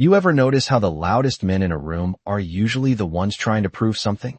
You ever notice how the loudest men in a room are usually the ones trying to prove something?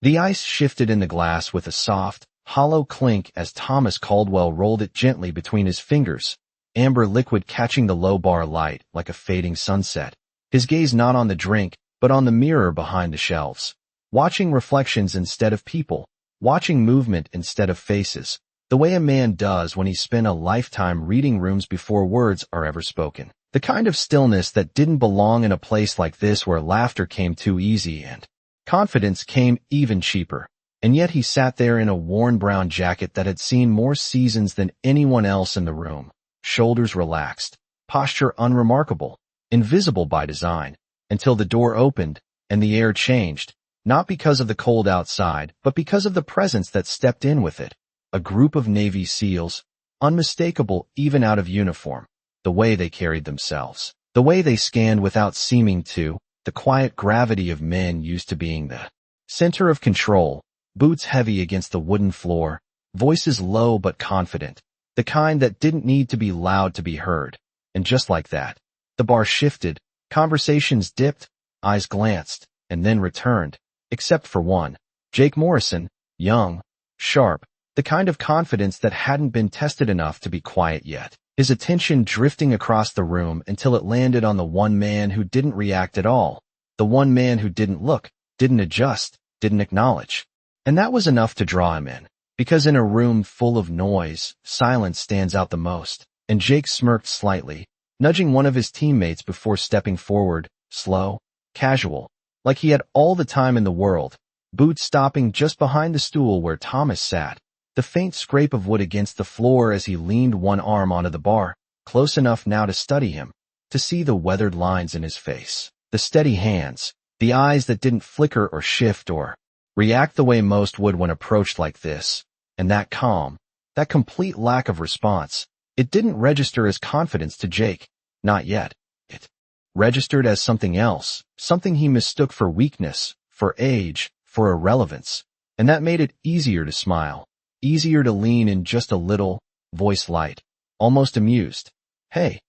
The ice shifted in the glass with a soft, hollow clink as Thomas Caldwell rolled it gently between his fingers, amber liquid catching the low bar light like a fading sunset. His gaze not on the drink, but on the mirror behind the shelves. Watching reflections instead of people, watching movement instead of faces, the way a man does when he spent a lifetime reading rooms before words are ever spoken. The kind of stillness that didn't belong in a place like this where laughter came too easy and confidence came even cheaper. And yet he sat there in a worn brown jacket that had seen more seasons than anyone else in the room. Shoulders relaxed, posture unremarkable, invisible by design, until the door opened and the air changed, not because of the cold outside, but because of the presence that stepped in with it. A group of Navy SEALs, unmistakable even out of uniform, the way they carried themselves, the way they scanned without seeming to, the quiet gravity of men used to being the center of control, boots heavy against the wooden floor, voices low but confident, the kind that didn't need to be loud to be heard. And just like that, the bar shifted, conversations dipped, eyes glanced, and then returned, except for one. Jake Morrison, young, sharp, the kind of confidence that hadn't been tested enough to be quiet yet. His attention drifting across the room until it landed on the one man who didn't react at all, the one man who didn't look, didn't adjust, didn't acknowledge. And that was enough to draw him in, because in a room full of noise, silence stands out the most. And Jake smirked slightly, nudging one of his teammates before stepping forward, slow, casual, like he had all the time in the world, boots stopping just behind the stool where Thomas sat. The faint scrape of wood against the floor as he leaned one arm onto the bar, close enough now to study him, to see the weathered lines in his face, the steady hands, the eyes that didn't flicker or shift or react the way most would when approached like this, and that calm, that complete lack of response. It didn't register as confidence to Jake, not yet. It registered as something else, something he mistook for weakness, for age, for irrelevance, and that made it easier to smile. Easier to lean in just a little, voice light, almost amused. Hey,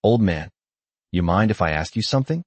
old man, you mind if I ask you something?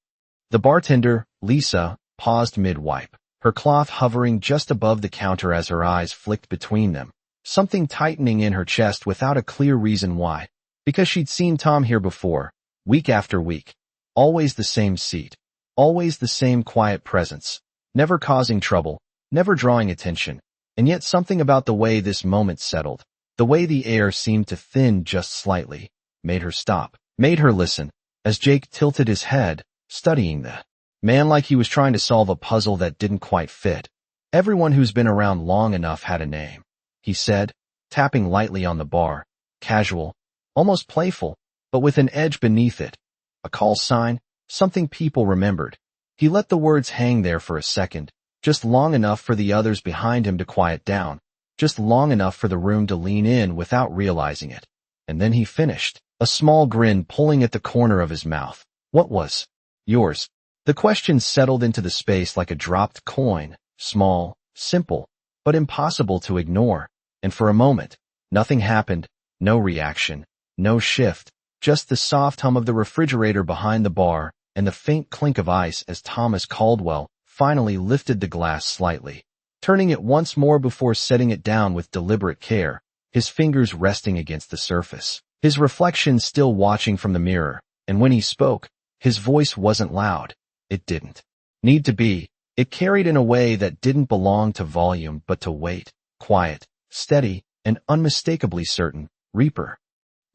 The bartender, Lisa, paused mid-wipe, her cloth hovering just above the counter as her eyes flicked between them, something tightening in her chest without a clear reason why. Because she'd seen Tom here before, week after week. Always the same seat, always the same quiet presence, never causing trouble, never drawing attention. And yet something about the way this moment settled, the way the air seemed to thin just slightly, made her stop, made her listen, as Jake tilted his head, studying the man like he was trying to solve a puzzle that didn't quite fit. Everyone who's been around long enough had a name, he said, tapping lightly on the bar, casual, almost playful, but with an edge beneath it. A call sign, something people remembered. He let the words hang there for a second, just long enough for the others behind him to quiet down, just long enough for the room to lean in without realizing it. And then he finished, a small grin pulling at the corner of his mouth. What was yours? The question settled into the space like a dropped coin, small, simple, but impossible to ignore. And for a moment, nothing happened, no reaction, no shift, just the soft hum of the refrigerator behind the bar and the faint clink of ice as Thomas Caldwell finally lifted the glass slightly, turning it once more before setting it down with deliberate care, his fingers resting against the surface, his reflection still watching from the mirror. And when he spoke, his voice wasn't loud. It didn't need to be. It carried in a way that didn't belong to volume but to weight, quiet, steady, and unmistakably certain. Reaper.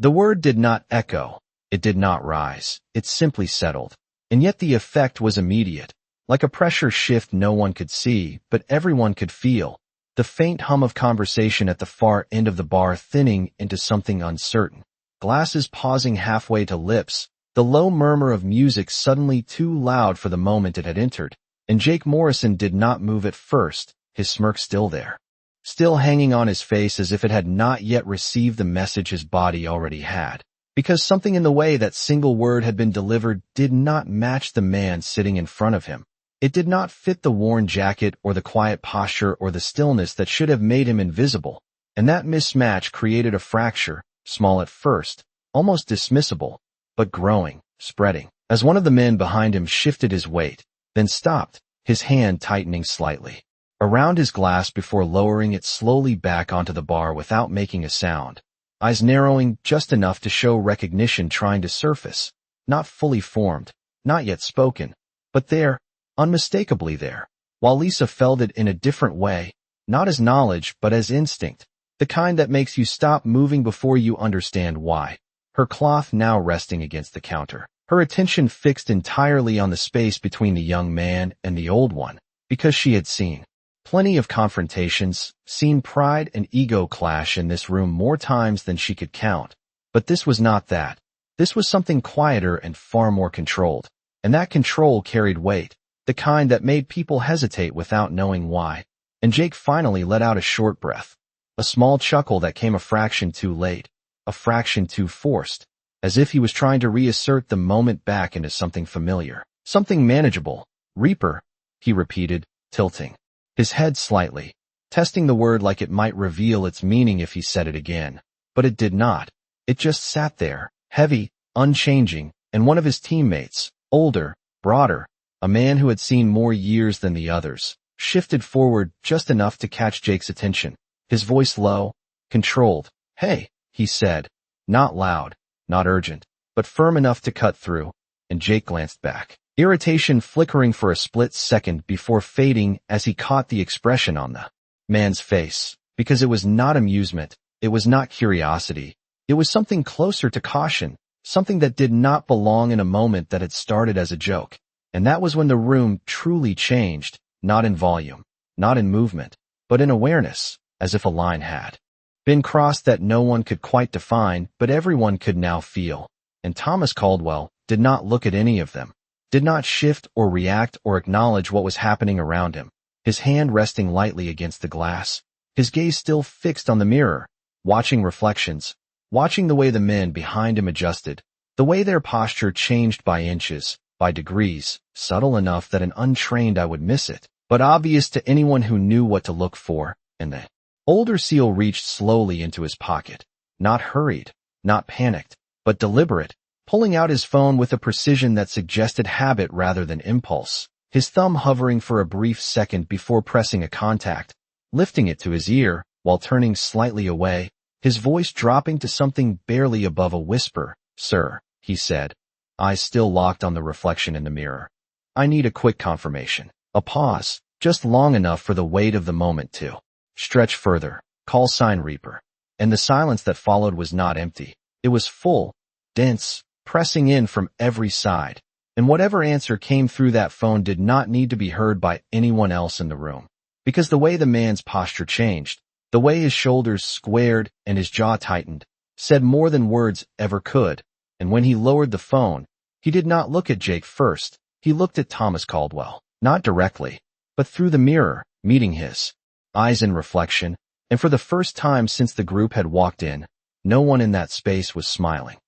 The word did not echo. It did not rise. It simply settled. And yet the effect was immediate. Like a pressure shift no one could see, but everyone could feel. The faint hum of conversation at the far end of the bar thinning into something uncertain. Glasses pausing halfway to lips. The low murmur of music suddenly too loud for the moment it had entered. And Jake Morrison did not move at first, his smirk still there. Still hanging on his face as if it had not yet received the message his body already had. Because something in the way that single word had been delivered did not match the man sitting in front of him. It did not fit the worn jacket or the quiet posture or the stillness that should have made him invisible, and that mismatch created a fracture, small at first, almost dismissible, but growing, spreading. as one of the men behind him shifted his weight, then stopped, his hand tightening slightly around his glass before lowering it slowly back onto the bar without making a sound, eyes narrowing just enough to show recognition trying to surface, not fully formed, not yet spoken, but there, unmistakably there, while Lisa felt it in a different way, not as knowledge but as instinct, the kind that makes you stop moving before you understand why. Her cloth now resting against the counter, her attention fixed entirely on the space between the young man and the old one, because she had seen plenty of confrontations, seen pride and ego clash in this room more times than she could count. But this was not that. This was something quieter and far more controlled. And that control carried weight, the kind that made people hesitate without knowing why. And Jake finally let out a short breath. A small chuckle that came a fraction too late, a fraction too forced, as if he was trying to reassert the moment back into something familiar, something manageable. Reaper, he repeated, tilting his head slightly, testing the word like it might reveal its meaning if he said it again. But it did not. It just sat there, heavy, unchanging, and one of his teammates, older, broader, a man who had seen more years than the others, shifted forward just enough to catch Jake's attention, his voice low, controlled. "Hey," he said, not loud, not urgent, but firm enough to cut through, and Jake glanced back, irritation flickering for a split second before fading as he caught the expression on the man's face, because it was not amusement, it was not curiosity, it was something closer to caution, something that did not belong in a moment that had started as a joke. And that was when the room truly changed, not in volume, not in movement, but in awareness, as if a line had been crossed that no one could quite define, but everyone could now feel. And Thomas Caldwell did not look at any of them, did not shift or react or acknowledge what was happening around him, his hand resting lightly against the glass, his gaze still fixed on the mirror, watching reflections, watching the way the men behind him adjusted, the way their posture changed by inches, by degrees, subtle enough that an untrained eye would miss it, but obvious to anyone who knew what to look for. And the older SEAL reached slowly into his pocket, not hurried, not panicked, but deliberate, pulling out his phone with a precision that suggested habit rather than impulse, his thumb hovering for a brief second before pressing a contact, lifting it to his ear while turning slightly away, his voice dropping to something barely above a whisper. "Sir," he said, eyes still locked on the reflection in the mirror. "I need a quick confirmation." A pause, just long enough for the weight of the moment to stretch further. "Call sign Reaper." And the silence that followed was not empty. It was full, dense, pressing in from every side. And whatever answer came through that phone did not need to be heard by anyone else in the room. Because the way the man's posture changed, the way his shoulders squared and his jaw tightened, said more than words ever could. And when he lowered the phone, he did not look at Jake first. He looked at Thomas Caldwell, not directly, but through the mirror, meeting his eyes in reflection. And for the first time since the group had walked in, no one in that space was smiling.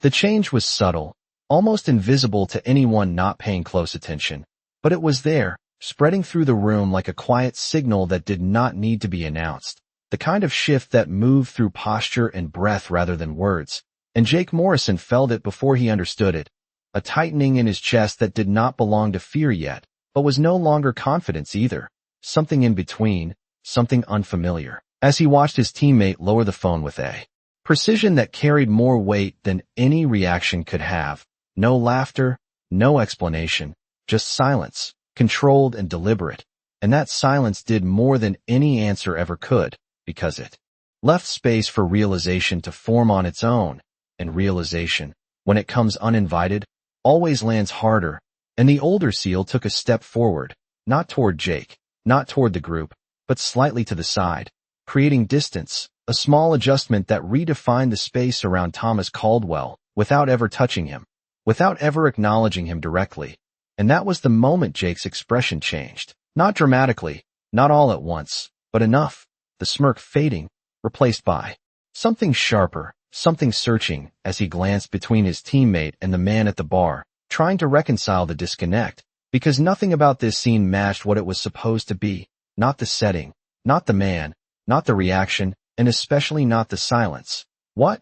The change was subtle, almost invisible to anyone not paying close attention, but it was there, spreading through the room like a quiet signal that did not need to be announced, the kind of shift that moved through posture and breath rather than words. And Jake Morrison felt it before he understood it, a tightening in his chest that did not belong to fear yet, but was no longer confidence either, something in between, something unfamiliar, as he watched his teammate lower the phone with a precision that carried more weight than any reaction could have. No laughter, no explanation, just silence, controlled and deliberate. And that silence did more than any answer ever could, because it left space for realization to form on its own. And realization, when it comes uninvited, always lands harder. And the older SEAL took a step forward, not toward Jake, not toward the group, but slightly to the side, creating distance, a small adjustment that redefined the space around Thomas Caldwell, without ever touching him, without ever acknowledging him directly. And that was the moment Jake's expression changed. Not dramatically, not all at once, but enough, the smirk fading, replaced by something sharper, something searching, as he glanced between his teammate and the man at the bar, trying to reconcile the disconnect, because nothing about this scene matched what it was supposed to be, not the setting, not the man, not the reaction, and especially not the silence. "What?"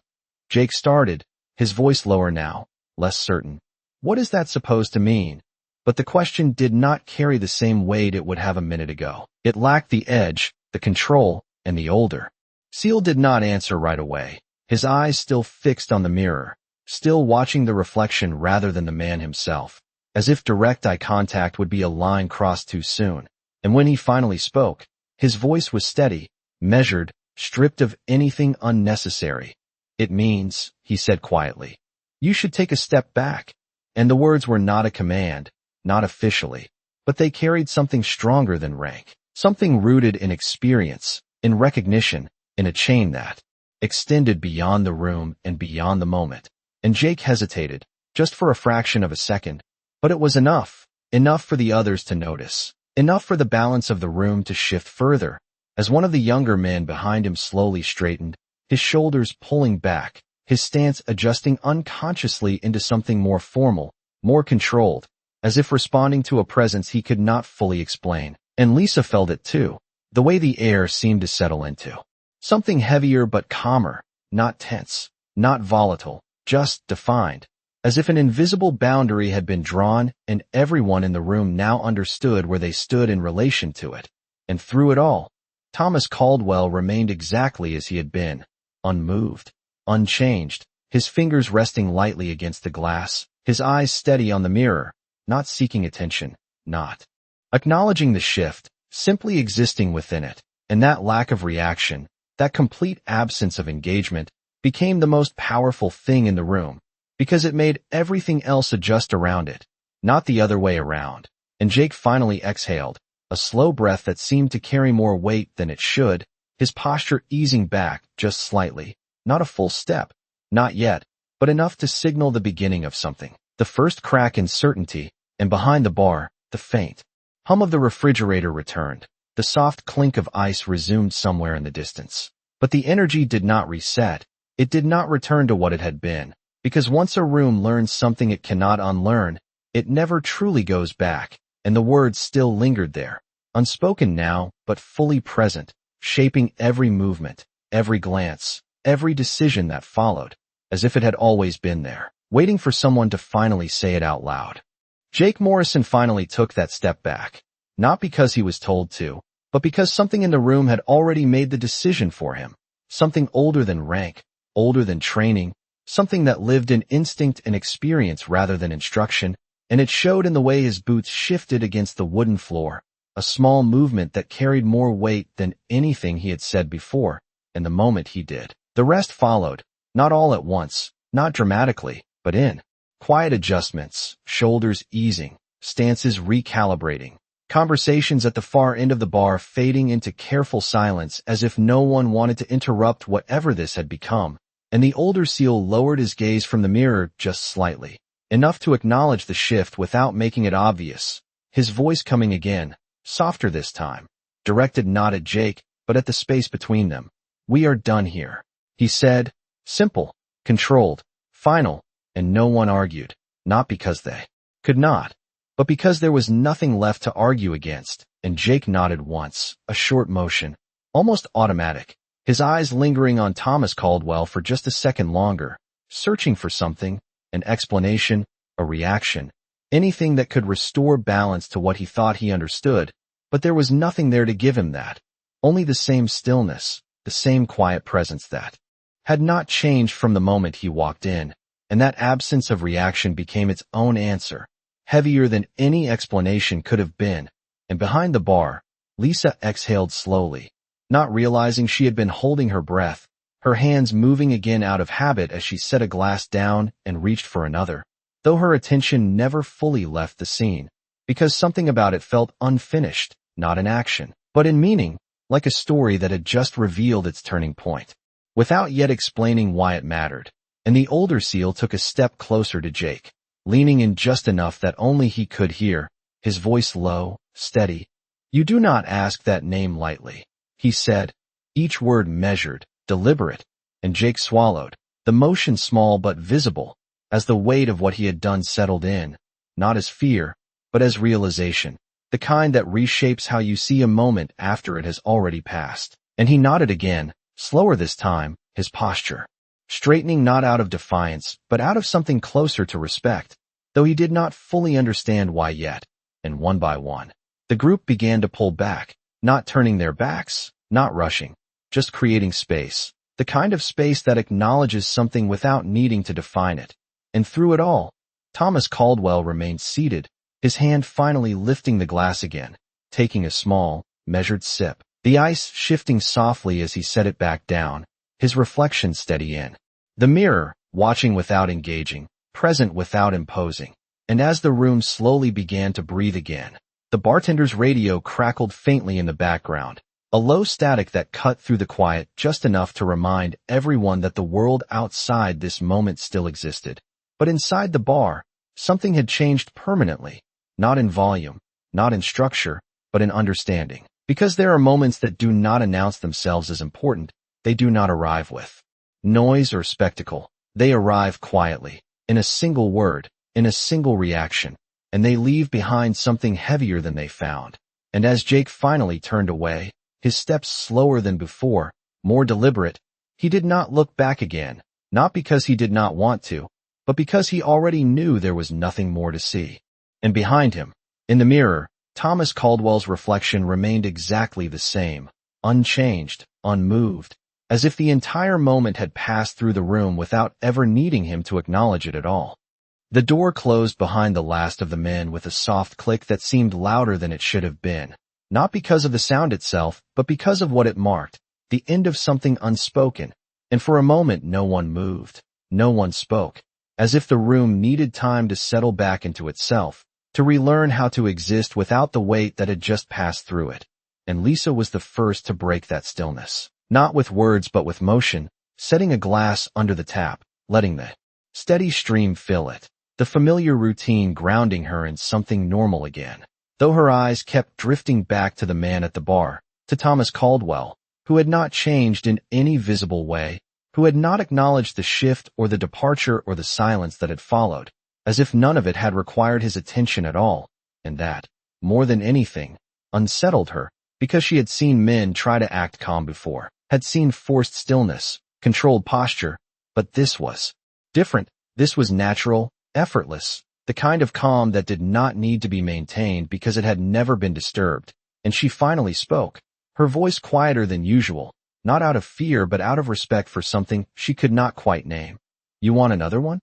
Jake started, his voice lower now, less certain. What is that supposed to mean? But the question did not carry the same weight it would have a minute ago. It lacked the edge, the control, and the older seal did not answer right away, his eyes still fixed on the mirror, still watching the reflection rather than the man himself, as if direct eye contact would be a line crossed too soon. And when he finally spoke, his voice was steady, measured, stripped of anything unnecessary. It means, he said quietly, you should take a step back. And the words were not a command, not officially, but they carried something stronger than rank, something rooted in experience, in recognition, in a chain that extended beyond the room and beyond the moment. And Jake hesitated, just for a fraction of a second, but it was enough for the others to notice, enough for the balance of the room to shift further, as one of the younger men behind him slowly straightened, his shoulders pulling back, his stance adjusting unconsciously into something more formal, more controlled, as if responding to a presence he could not fully explain. And Lisa felt it too, the way the air seemed to settle into something heavier but calmer, not tense, not volatile, just defined, as if an invisible boundary had been drawn and everyone in the room now understood where they stood in relation to it. And through it all, Thomas Caldwell remained exactly as he had been, unmoved, unchanged, his fingers resting lightly against the glass, his eyes steady on the mirror, not seeking attention, not acknowledging the shift, simply existing within it. And that lack of reaction, that complete absence of engagement, became the most powerful thing in the room, because it made everything else adjust around it, not the other way around. And Jake finally exhaled, a slow breath that seemed to carry more weight than it should, his posture easing back just slightly, not a full step, not yet, but enough to signal the beginning of something. The first crack in certainty, and behind the bar, the faint hum of the refrigerator returned. The soft clink of ice resumed somewhere in the distance. But the energy did not reset. It did not return to what it had been, because once a room learns something it cannot unlearn, it never truly goes back, and the words still lingered there, unspoken now, but fully present, shaping every movement, every glance, every decision that followed, as if it had always been there, waiting for someone to finally say it out loud. Jake Morrison finally took that step back, not because he was told to, but because something in the room had already made the decision for him, something older than rank, older than training, something that lived in instinct and experience rather than instruction, and it showed in the way his boots shifted against the wooden floor, a small movement that carried more weight than anything he had said before, and the moment he did, the rest followed, not all at once, not dramatically, but in quiet adjustments, shoulders easing, stances recalibrating, conversations at the far end of the bar fading into careful silence as if no one wanted to interrupt whatever this had become, and the older seal lowered his gaze from the mirror just slightly, enough to acknowledge the shift without making it obvious, his voice coming again, softer this time, directed not at Jake, but at the space between them. We are done here, he said, simple, controlled, final, and no one argued, not because they could not, but because there was nothing left to argue against, and Jake nodded once, a short motion, almost automatic, his eyes lingering on Thomas Caldwell for just a second longer, searching for something, an explanation, a reaction, anything that could restore balance to what he thought he understood, but there was nothing there to give him that, only the same stillness, the same quiet presence that had not changed from the moment he walked in, and that absence of reaction became its own answer, heavier than any explanation could have been. And behind the bar, Lisa exhaled slowly, not realizing she had been holding her breath, her hands moving again out of habit as she set a glass down and reached for another, though her attention never fully left the scene, because something about it felt unfinished, not in action, but in meaning, like a story that had just revealed its turning point, without yet explaining why it mattered. And the older seal took a step closer to Jake, leaning in just enough that only he could hear, his voice low, steady. You do not ask that name lightly, he said, each word measured, deliberate, and Jake swallowed, the motion small but visible, as the weight of what he had done settled in, not as fear, but as realization, the kind that reshapes how you see a moment after it has already passed. And he nodded again, slower this time, his posture straightening not out of defiance, but out of something closer to respect, though he did not fully understand why yet, and one by one, the group began to pull back, not turning their backs, not rushing, just creating space, the kind of space that acknowledges something without needing to define it. And through it all, Thomas Caldwell remained seated, his hand finally lifting the glass again, taking a small, measured sip, the ice shifting softly as he set it back down, his reflection steady in the mirror, watching without engaging, present without imposing. And as the room slowly began to breathe again, the bartender's radio crackled faintly in the background, a low static that cut through the quiet just enough to remind everyone that the world outside this moment still existed. But inside the bar, something had changed permanently, not in volume, not in structure, but in understanding. Because there are moments that do not announce themselves as important, they do not arrive with noise or spectacle. They arrive quietly, in a single word, in a single reaction, and they leave behind something heavier than they found. And as Jake finally turned away, his steps slower than before, more deliberate, he did not look back again, not because he did not want to, but because he already knew there was nothing more to see. And behind him, in the mirror, Thomas Caldwell's reflection remained exactly the same, unchanged, unmoved, as if the entire moment had passed through the room without ever needing him to acknowledge it at all. The door closed behind the last of the men with a soft click that seemed louder than it should have been, not because of the sound itself, but because of what it marked, the end of something unspoken. And for a moment no one moved, no one spoke, as if the room needed time to settle back into itself, to relearn how to exist without the weight that had just passed through it. And Lisa was the first to break that stillness, not with words but with motion, setting a glass under the tap, letting the steady stream fill it, the familiar routine grounding her in something normal again. Though her eyes kept drifting back to the man at the bar, to Thomas Caldwell, who had not changed in any visible way, who had not acknowledged the shift or the departure or the silence that had followed, as if none of it had required his attention at all, and that, more than anything, unsettled her, because she had seen men try to act calm before, had seen forced stillness, controlled posture, but this was different. This was natural, effortless, the kind of calm that did not need to be maintained because it had never been disturbed. And she finally spoke, her voice quieter than usual, not out of fear but out of respect for something she could not quite name. "You want another one?"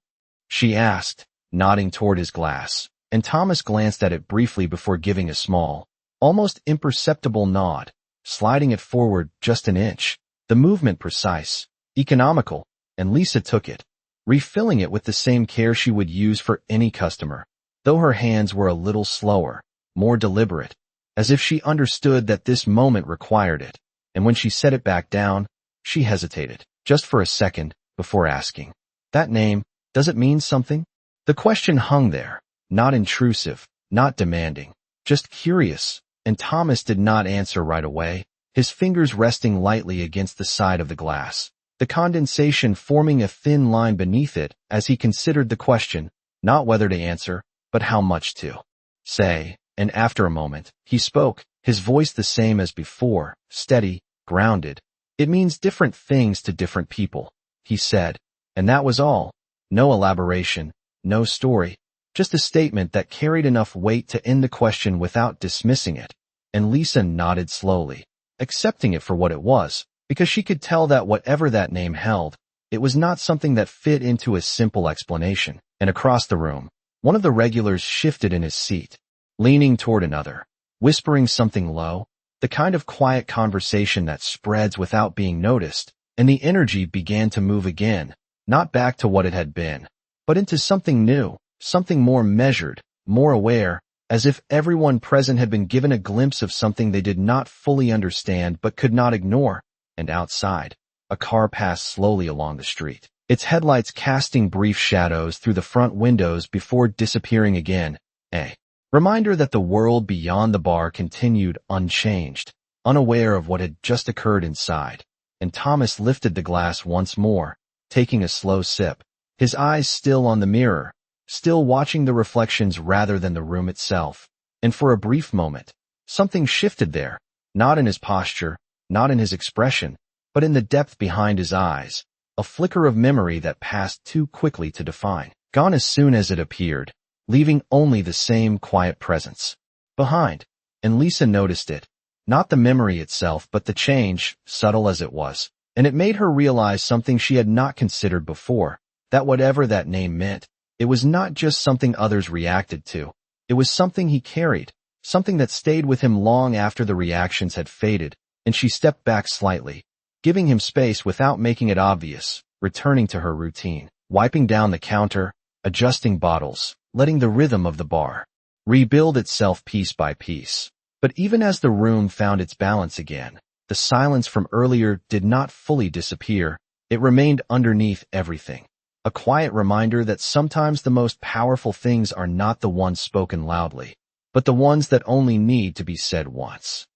she asked, nodding toward his glass, and Thomas glanced at it briefly before giving a small, almost imperceptible nod, sliding it forward just an inch, the movement precise, economical, and Lisa took it, refilling it with the same care she would use for any customer, though her hands were a little slower, more deliberate, as if she understood that this moment required it. And when she set it back down, she hesitated, just for a second, before asking, "That name, does it mean something?" The question hung there, not intrusive, not demanding, just curious, and Thomas did not answer right away, his fingers resting lightly against the side of the glass, the condensation forming a thin line beneath it as he considered the question, not whether to answer, but how much to say. And after a moment, he spoke, his voice the same as before, steady, grounded. "It means different things to different people," he said, and that was all. No elaboration, no story, just a statement that carried enough weight to end the question without dismissing it. And Lisa nodded slowly, accepting it for what it was, because she could tell that whatever that name held, it was not something that fit into a simple explanation. And across the room, one of the regulars shifted in his seat, leaning toward another, whispering something low, the kind of quiet conversation that spreads without being noticed, and the energy began to move again, not back to what it had been, but into something new, something more measured, more aware, as if everyone present had been given a glimpse of something they did not fully understand but could not ignore. And outside, a car passed slowly along the street, its headlights casting brief shadows through the front windows before disappearing again, a reminder that the world beyond the bar continued unchanged, unaware of what had just occurred inside. And Thomas lifted the glass once more, taking a slow sip, his eyes still on the mirror, still watching the reflections rather than the room itself. And for a brief moment, something shifted there, not in his posture, not in his expression, but in the depth behind his eyes, a flicker of memory that passed too quickly to define, gone as soon as it appeared, leaving only the same quiet presence behind. And Lisa noticed it. Not the memory itself, but the change, subtle as it was. And it made her realize something she had not considered before, that whatever that name meant, it was not just something others reacted to. It was something he carried, something that stayed with him long after the reactions had faded, and she stepped back slightly, giving him space without making it obvious, returning to her routine, wiping down the counter, adjusting bottles, letting the rhythm of the bar rebuild itself piece by piece. But even as the room found its balance again, the silence from earlier did not fully disappear. It remained underneath everything. A quiet reminder that sometimes the most powerful things are not the ones spoken loudly, but the ones that only need to be said once.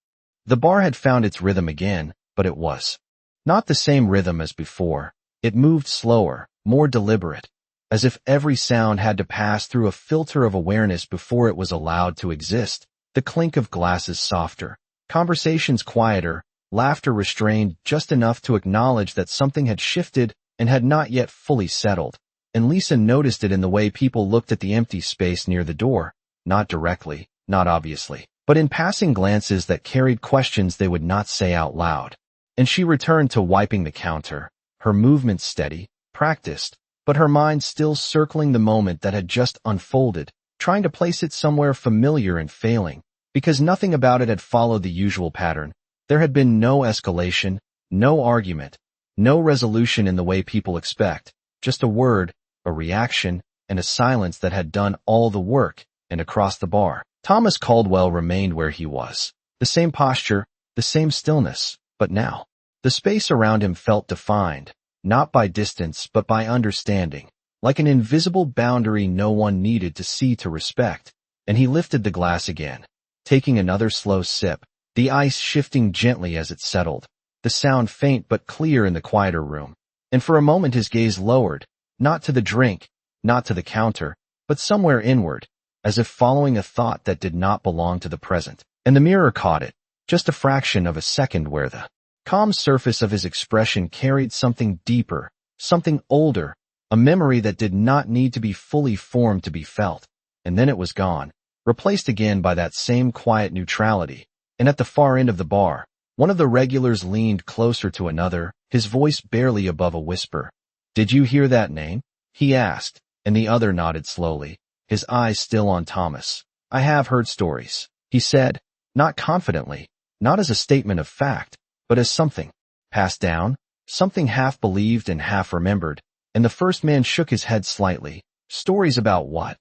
The bar had found its rhythm again, but it was not the same rhythm as before. It moved slower, more deliberate, as if every sound had to pass through a filter of awareness before it was allowed to exist. The clink of glasses softer, conversations quieter, laughter restrained just enough to acknowledge that something had shifted and had not yet fully settled. And Lisa noticed it in the way people looked at the empty space near the door, not directly, not obviously, but in passing glances that carried questions they would not say out loud. And she returned to wiping the counter, her movements steady, practiced, but her mind still circling the moment that had just unfolded, trying to place it somewhere familiar and failing, because nothing about it had followed the usual pattern. There had been no escalation, no argument, no resolution in the way people expect, just a word, a reaction, and a silence that had done all the work. And across the bar, Thomas Caldwell remained where he was. The same posture, the same stillness, but now, the space around him felt defined, not by distance but by understanding, like an invisible boundary no one needed to see to respect. And he lifted the glass again, taking another slow sip, the ice shifting gently as it settled, the sound faint but clear in the quieter room. And for a moment his gaze lowered, not to the drink, not to the counter, but somewhere inward, as if following a thought that did not belong to the present. And the mirror caught it, just a fraction of a second, where the calm surface of his expression carried something deeper, something older, a memory that did not need to be fully formed to be felt. And then it was gone, replaced again by that same quiet neutrality. And at the far end of the bar, one of the regulars leaned closer to another, his voice barely above a whisper. "Did you hear that name?" he asked, and the other nodded slowly, his eyes still on Thomas. "I have heard stories," he said, not confidently, not as a statement of fact, but as something passed down, something half believed and half remembered. And the first man shook his head slightly. "Stories about what?"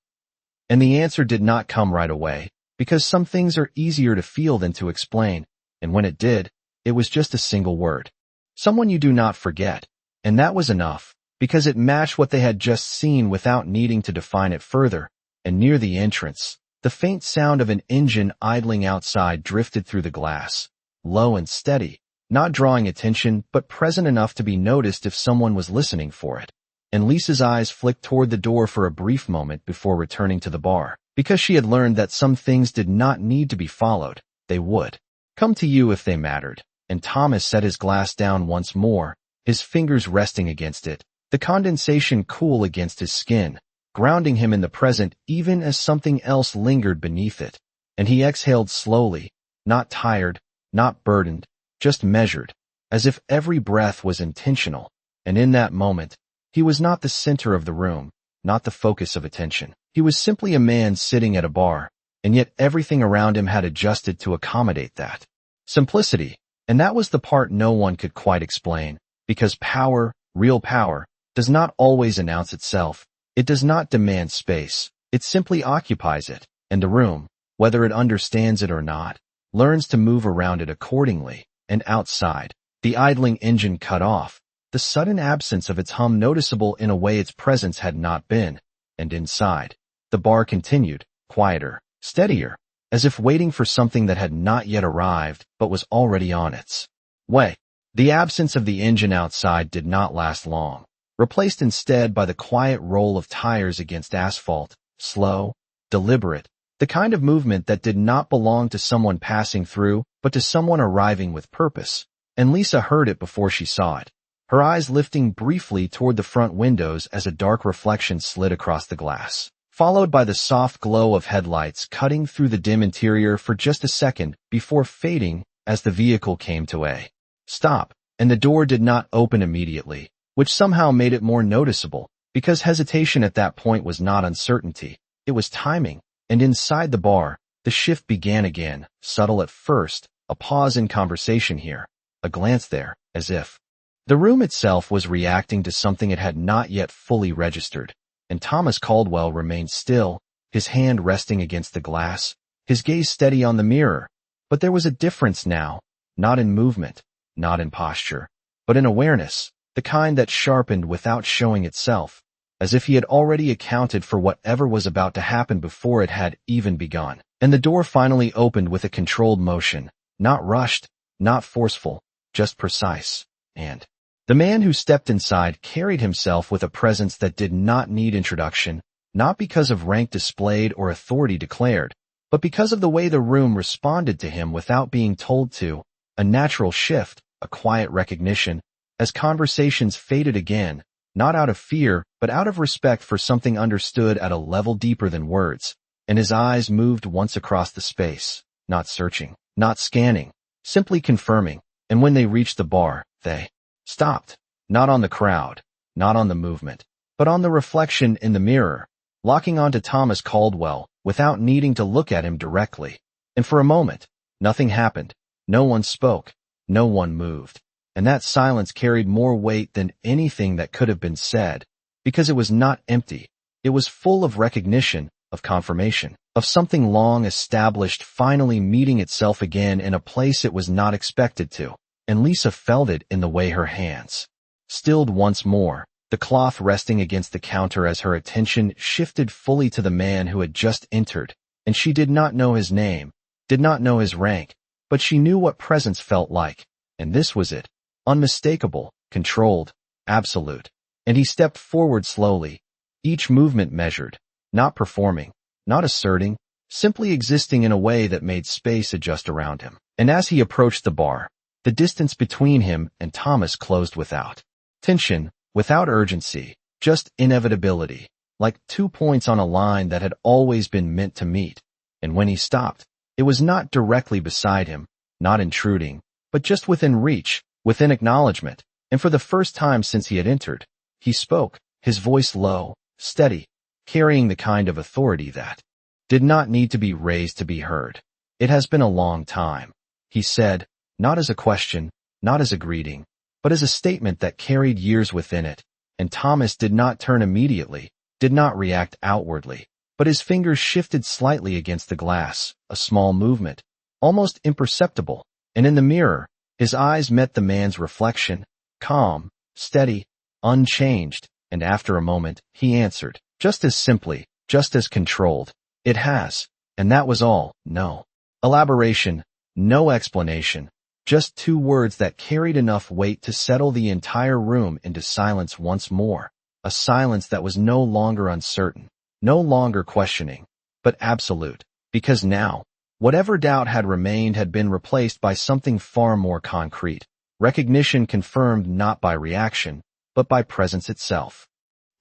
And the answer did not come right away, because some things are easier to feel than to explain. And when it did, it was just a single word. "Someone you do not forget." And that was enough, because it matched what they had just seen without needing to define it further. And near the entrance, the faint sound of an engine idling outside drifted through the glass, low and steady, not drawing attention but present enough to be noticed if someone was listening for it. And Lisa's eyes flicked toward the door for a brief moment before returning to the bar, because she had learned that some things did not need to be followed. They would come to you if they mattered. And Thomas set his glass down once more, his fingers resting against it, the condensation cool against his skin, grounding him in the present even as something else lingered beneath it. And he exhaled slowly, not tired, not burdened, just measured, as if every breath was intentional. And in that moment, he was not the center of the room, not the focus of attention. He was simply a man sitting at a bar, and yet everything around him had adjusted to accommodate that simplicity. And that was the part no one could quite explain, because power, real power, does not always announce itself. It does not demand space. It simply occupies it, and the room, whether it understands it or not, learns to move around it accordingly. And outside, the idling engine cut off, the sudden absence of its hum noticeable in a way its presence had not been. And inside, the bar continued, quieter, steadier, as if waiting for something that had not yet arrived but was already on its way. The absence of the engine outside did not last long, replaced instead by the quiet roll of tires against asphalt, slow, deliberate, the kind of movement that did not belong to someone passing through, but to someone arriving with purpose. And Lisa heard it before she saw it, her eyes lifting briefly toward the front windows as a dark reflection slid across the glass. followed by the soft glow of headlights cutting through the dim interior for just a second before fading as the vehicle came to a stop, and the door did not open immediately, which somehow made it more noticeable, because hesitation at that point was not uncertainty, it was timing, and inside the bar, the shift began again, subtle at first, a pause in conversation here, a glance there, as if the room itself was reacting to something it had not yet fully registered, and Thomas Caldwell remained still, his hand resting against the glass, his gaze steady on the mirror. But there was a difference now, not in movement, not in posture, but in awareness, the kind that sharpened without showing itself, as if he had already accounted for whatever was about to happen before it had even begun. And the door finally opened with a controlled motion, not rushed, not forceful, just precise. And the man who stepped inside carried himself with a presence that did not need introduction, not because of rank displayed or authority declared, but because of the way the room responded to him without being told to, a natural shift, a quiet recognition, as conversations faded again, not out of fear, but out of respect for something understood at a level deeper than words, and his eyes moved once across the space, not searching, not scanning, simply confirming, and when they reached the bar, they stopped, not on the crowd, not on the movement, but on the reflection in the mirror, locking onto Thomas Caldwell without needing to look at him directly. And for a moment, nothing happened, no one spoke, no one moved, and that silence carried more weight than anything that could have been said, because it was not empty, it was full of recognition, of confirmation, of something long established finally meeting itself again in a place it was not expected to. And Lisa felt it in the way her hands stilled once more, the cloth resting against the counter as her attention shifted fully to the man who had just entered, and she did not know his name, did not know his rank, but she knew what presence felt like, and this was it, unmistakable, controlled, absolute. And he stepped forward slowly, each movement measured, not performing, not asserting, simply existing in a way that made space adjust around him. And as he approached the bar, the distance between him and Thomas closed without tension, without urgency, just inevitability, like 2 points on a line that had always been meant to meet. And when he stopped, it was not directly beside him, not intruding, but just within reach, within acknowledgment. And for the first time since he had entered, he spoke, his voice low, steady, carrying the kind of authority that did not need to be raised to be heard. "It has been a long time," he said, not as a question, not as a greeting, but as a statement that carried years within it. And Thomas did not turn immediately, did not react outwardly, but his fingers shifted slightly against the glass, a small movement, almost imperceptible, and in the mirror, his eyes met the man's reflection, calm, steady, unchanged, and after a moment, he answered, just as simply, just as controlled, "It has." And that was all, no elaboration, no explanation, just 2 words that carried enough weight to settle the entire room into silence once more, a silence that was no longer uncertain, no longer questioning, but absolute, because now, whatever doubt had remained had been replaced by something far more concrete, recognition confirmed not by reaction, but by presence itself.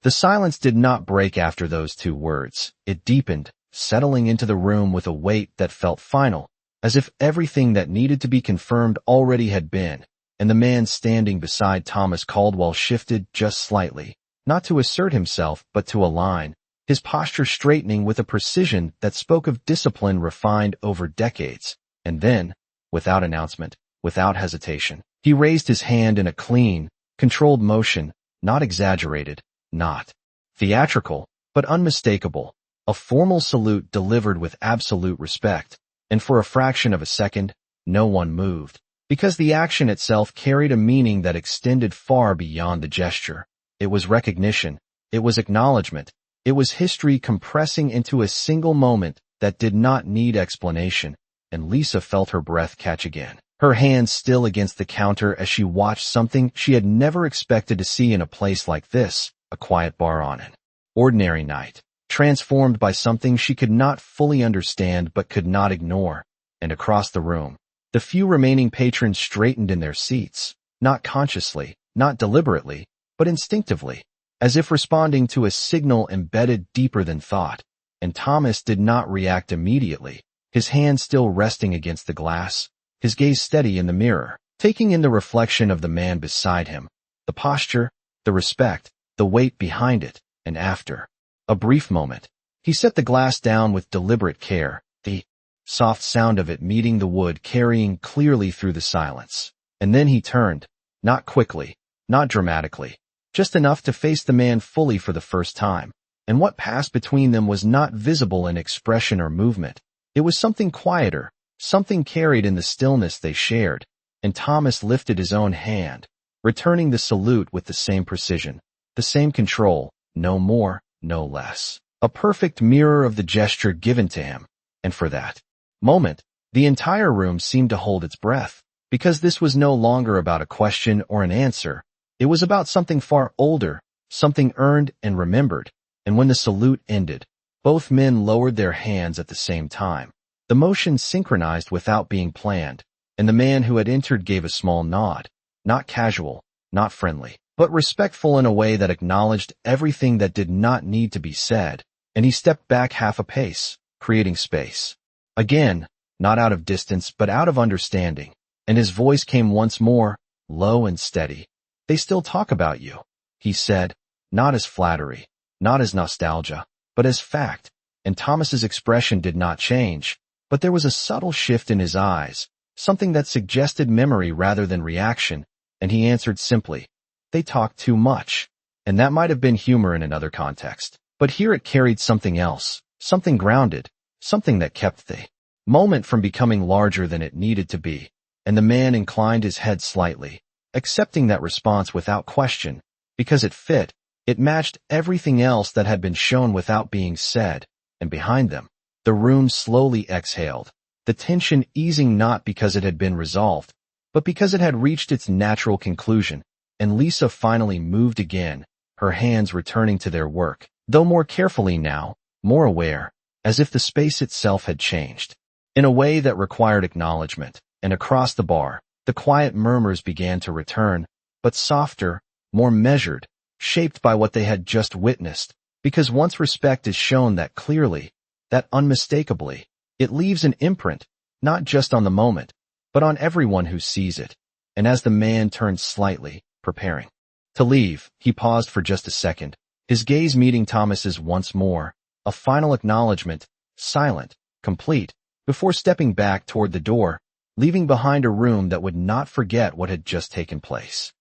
The silence did not break after those 2 words, it deepened, settling into the room with a weight that felt final, as if everything that needed to be confirmed already had been, and the man standing beside Thomas Caldwell shifted just slightly, not to assert himself but to align, his posture straightening with a precision that spoke of discipline refined over decades. And then, without announcement, without hesitation, he raised his hand in a clean, controlled motion, not exaggerated, not theatrical, but unmistakable, a formal salute delivered with absolute respect. And for a fraction of a second, no one moved, because the action itself carried a meaning that extended far beyond the gesture. It was recognition, it was acknowledgment, it was history compressing into a single moment that did not need explanation, and Lisa felt her breath catch again, her hands still against the counter as she watched something she had never expected to see in a place like this, a quiet bar on an ordinary night, transformed by something she could not fully understand but could not ignore. And across the room, the few remaining patrons straightened in their seats, not consciously, not deliberately, but instinctively, as if responding to a signal embedded deeper than thought. And Thomas did not react immediately, his hand still resting against the glass, his gaze steady in the mirror, taking in the reflection of the man beside him, the posture, the respect, the weight behind it, and after a brief moment, he set the glass down with deliberate care, the soft sound of it meeting the wood carrying clearly through the silence. And then he turned, not quickly, not dramatically, just enough to face the man fully for the first time. And what passed between them was not visible in expression or movement. It was something quieter, something carried in the stillness they shared. And Thomas lifted his own hand, returning the salute with the same precision, the same control, no more, no less. A perfect mirror of the gesture given to him. And for that moment, the entire room seemed to hold its breath, because this was no longer about a question or an answer. It was about something far older, something earned and remembered. And when the salute ended, both men lowered their hands at the same time. The motion synchronized without being planned, and the man who had entered gave a small nod, not casual, not friendly, but respectful in a way that acknowledged everything that did not need to be said, and he stepped back half a pace, creating space. Again, not out of distance but out of understanding, and his voice came once more, low and steady. "They still talk about you," he said, not as flattery, not as nostalgia, but as fact. And Thomas's expression did not change, but there was a subtle shift in his eyes, something that suggested memory rather than reaction, and he answered simply, "They talk too much." And that might have been humor in another context, but here it carried something else, something grounded, something that kept the moment from becoming larger than it needed to be. And the man inclined his head slightly, accepting that response without question, because it fit. It matched everything else that had been shown without being said. And behind them, the room slowly exhaled, the tension easing not because it had been resolved, but because it had reached its natural conclusion. And Lisa finally moved again, her hands returning to their work, though more carefully now, more aware, as if the space itself had changed, in a way that required acknowledgment. And across the bar, the quiet murmurs began to return, but softer, more measured, shaped by what they had just witnessed, because once respect is shown that clearly, that unmistakably, it leaves an imprint, not just on the moment, but on everyone who sees it. And as the man turned slightly, preparing to leave, he paused for just a second, his gaze meeting Thomas's once more, a final acknowledgment, silent, complete, before stepping back toward the door, leaving behind a room that would not forget what had just taken place.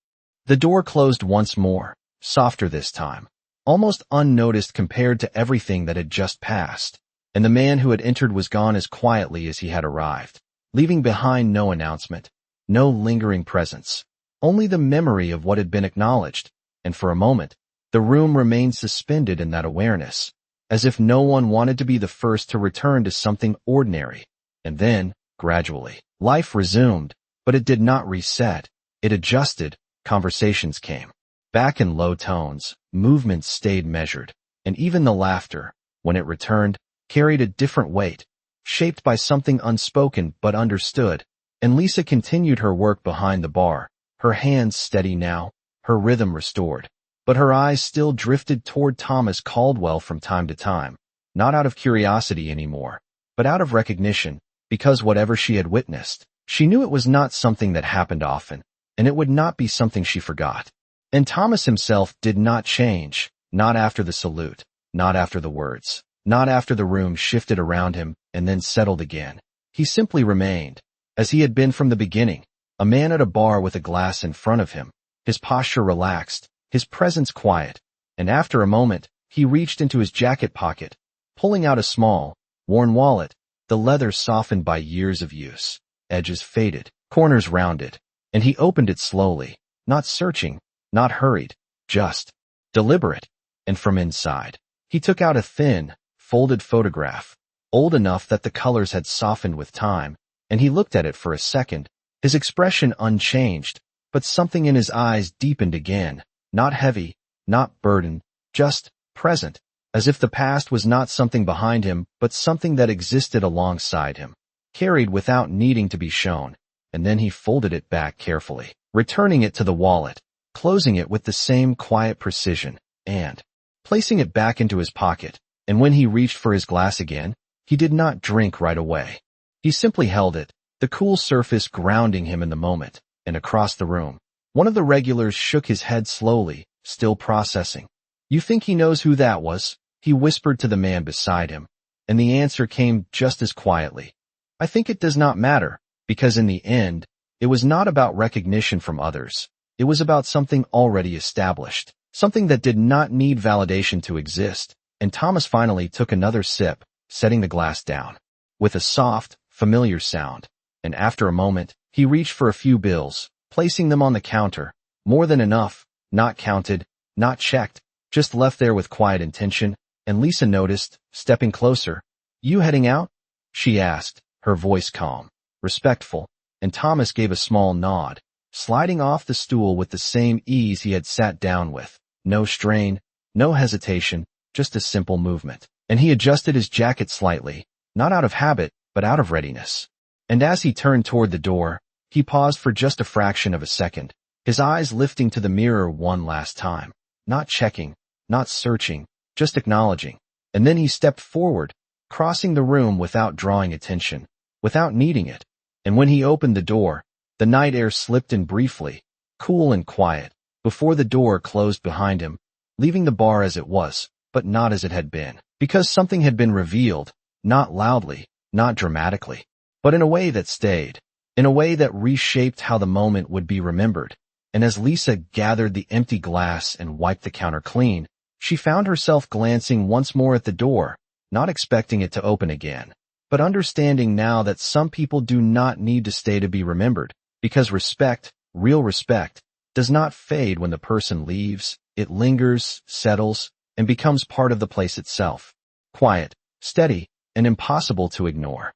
The door closed once more, softer this time, almost unnoticed compared to everything that had just passed, and the man who had entered was gone as quietly as he had arrived, leaving behind no announcement, no lingering presence, only the memory of what had been acknowledged. And for a moment, the room remained suspended in that awareness, as if no one wanted to be the first to return to something ordinary. And then, gradually, life resumed, but it did not reset. It adjusted. Conversations came back in low tones, movements stayed measured, and even the laughter, when it returned, carried a different weight, shaped by something unspoken but understood. And Lisa continued her work behind the bar, her hands steady now, her rhythm restored, but her eyes still drifted toward Thomas Caldwell from time to time, not out of curiosity anymore, but out of recognition, because whatever she had witnessed, she knew it was not something that happened often, and it would not be something she forgot. And Thomas himself did not change, not after the salute, not after the words, not after the room shifted around him and then settled again. He simply remained, as he had been from the beginning, a man at a bar with a glass in front of him, his posture relaxed, his presence quiet. And after a moment, he reached into his jacket pocket, pulling out a small, worn wallet, the leather softened by years of use, edges faded, corners rounded, and he opened it slowly, not searching, not hurried, just deliberate. And from inside, he took out a thin, folded photograph, old enough that the colors had softened with time, and he looked at it for a second, his expression unchanged, but something in his eyes deepened again, not heavy, not burdened, just present, as if the past was not something behind him, but something that existed alongside him, carried without needing to be shown. And then he folded it back carefully, returning it to the wallet, closing it with the same quiet precision. and placing it back into his pocket. And when he reached for his glass again, he did not drink right away. He simply held it, the cool surface grounding him in the moment. And across the room, one of the regulars shook his head slowly, still processing. "You think he knows who that was?" he whispered to the man beside him. And the answer came just as quietly. "I think it does not matter, because in the end, it was not about recognition from others. It was about something already established, something that did not need validation to exist." And Thomas finally took another sip, setting the glass down with a soft, familiar sound. And after a moment, he reached for a few bills, placing them on the counter. More than enough, not counted, not checked, just left there with quiet intention. And Lisa noticed, stepping closer. "You heading out?" she asked, her voice calm, respectful. And Thomas gave a small nod, sliding off the stool with the same ease he had sat down with. No strain, no hesitation, just a simple movement. And he adjusted his jacket slightly, not out of habit, but out of readiness. And as he turned toward the door, he paused for just a fraction of a second, his eyes lifting to the mirror one last time. Not checking, not searching, just acknowledging. And then he stepped forward, crossing the room without drawing attention, without needing it. And when he opened the door, the night air slipped in briefly, cool and quiet, before the door closed behind him, leaving the bar as it was, but not as it had been. Because something had been revealed, not loudly, not dramatically, but in a way that stayed, in a way that reshaped how the moment would be remembered. And as Lisa gathered the empty glass and wiped the counter clean, she found herself glancing once more at the door, not expecting it to open again, but understanding now that some people do not need to stay to be remembered, because respect, real respect, does not fade when the person leaves. It lingers, settles, and becomes part of the place itself. Quiet, steady, and impossible to ignore.